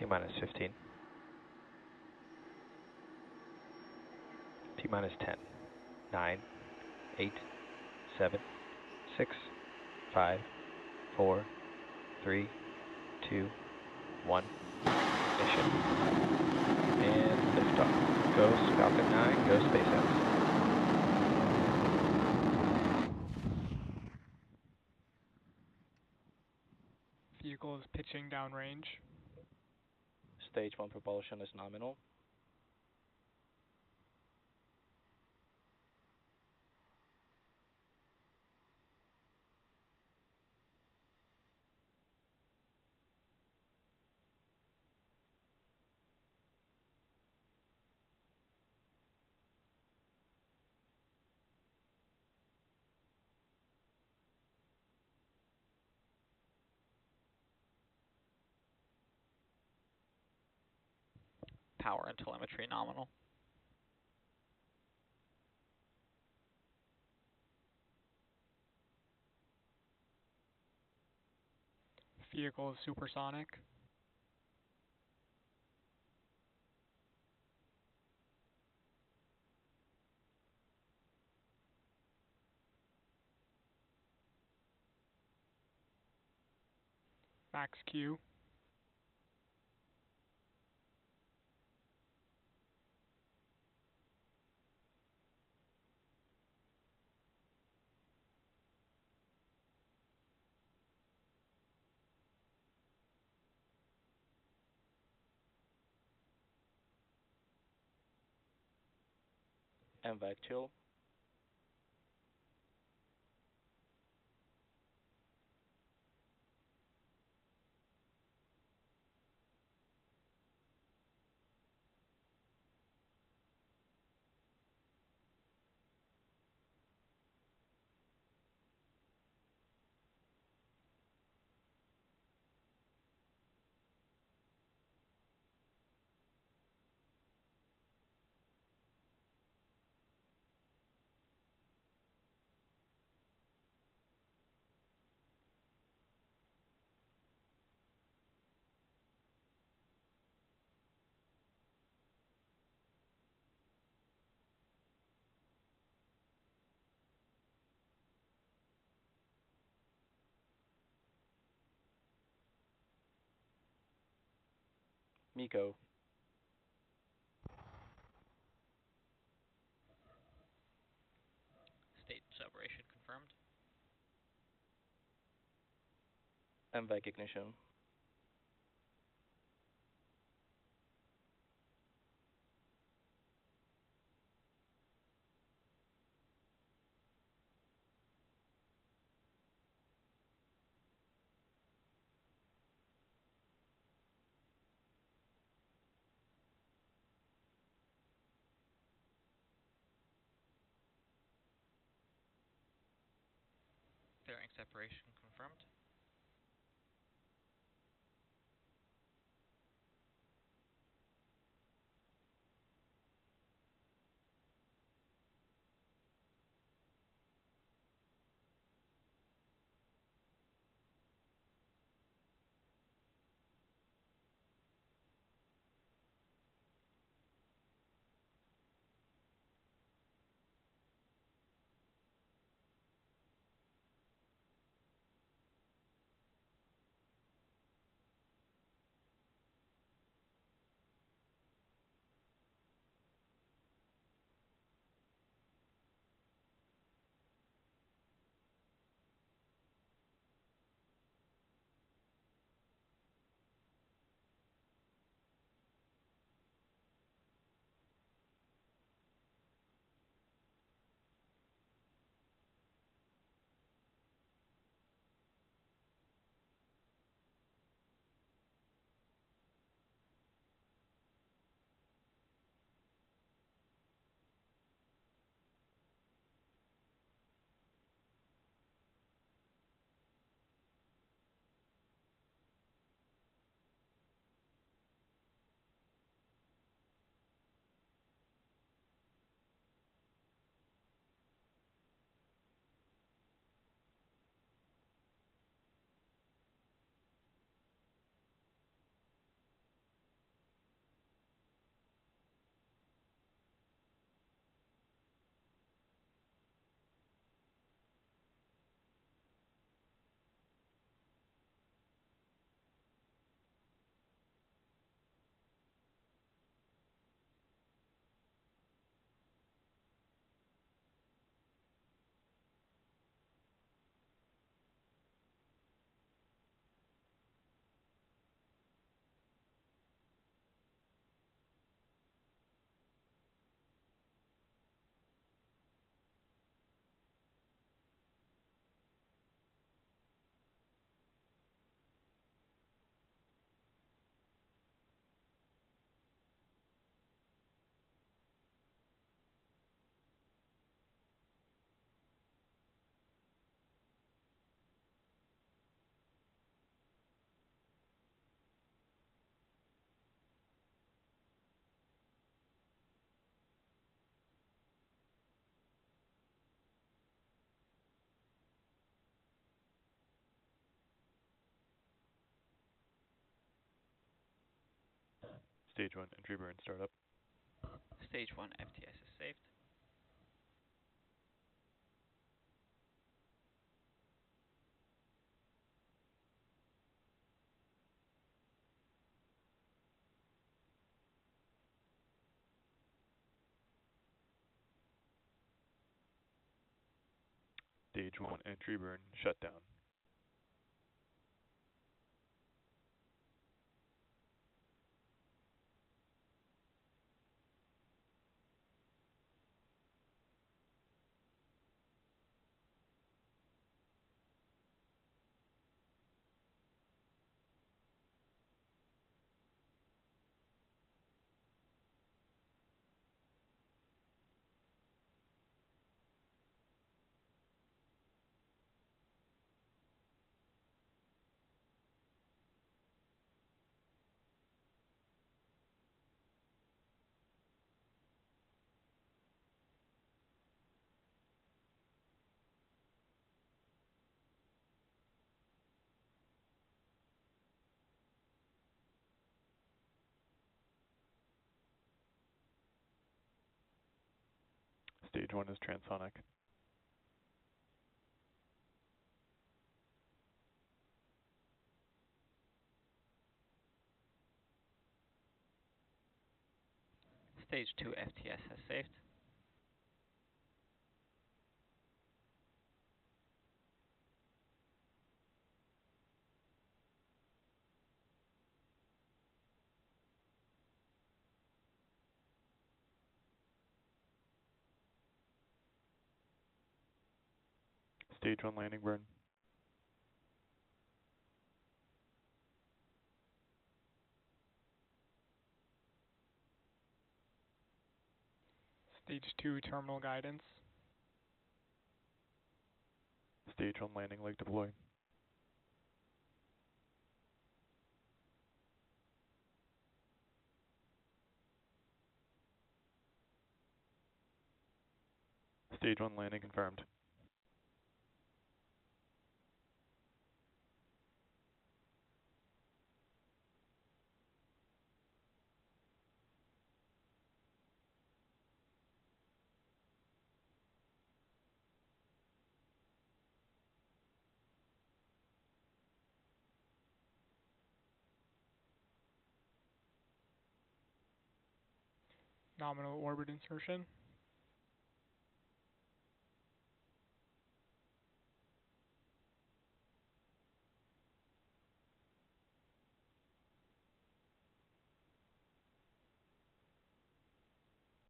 T-minus 15. T-minus 10. 9, 8, 7, 6, 5, 4, 3, 2, 1. Ignition. And liftoff. Go Falcon 9, go SpaceX. Vehicle is pitching downrange. Stage 1 propulsion is nominal. Power and telemetry nominal. Vehicle is supersonic. Max Q. MVAC chill. MECO. State separation confirmed. MVAC ignition. Fairing separation confirmed. Stage 1 entry burn startup. Stage 1 FTS is saved. Stage 1 entry burn shutdown. Stage 1 is transonic. Stage 2 FTS has saved. Stage 1 landing burn. Stage 2 terminal guidance. Stage 1 landing leg deploy. Stage 1 landing confirmed. Nominal orbit insertion.